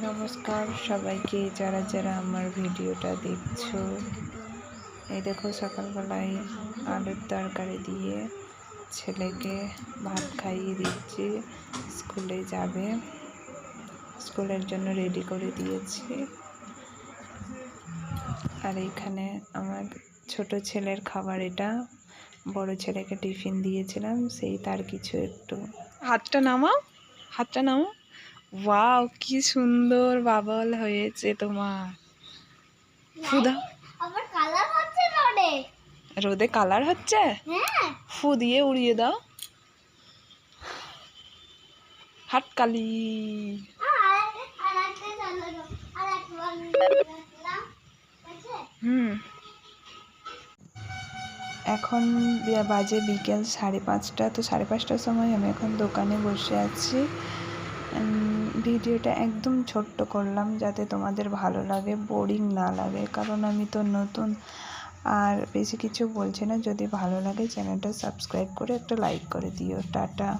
নমস্কার সবাইকে, যারা যারা আমার ভিডিওটা দেখছো। এই দেখো, সকালবেলায় আলুর তরকারি দিয়ে ছেলেকে ভাত খাইয়ে দিচ্ছি। স্কুলে যাবে, স্কুলের জন্য রেডি করে দিয়েছি। আর এইখানে আমার ছোট ছেলের খাবার, এটা বড় ছেলেকে টিফিন দিয়েছিলাম, সেই তার কিছু একটু। হাতটা নামাও, হাতটা নামাও। ওয়াও, কি সুন্দর বাবল হয়েছে তোমার। ফুদা আবার কালার হচ্ছে রোদে। রোদে কালার হচ্ছে? হ্যাঁ, ফু দিয়ে উড়িয়ে দাও। হাতকালি। এখন বাজে বিকেল 5:30। তো 5:30টার সময় আমি এখন দোকানে বসে আছি। ভিডিওটা একদম ছোট্ট করলাম যাতে তোমাদের ভালো লাগে, বোরিং না লাগে, কারণ আমি তো নতুন। আর বেশি কিছু বলছি না। যদি ভালো লাগে চ্যানেলটা সাবস্ক্রাইব করে একটা লাইক করে দিও। টাটা।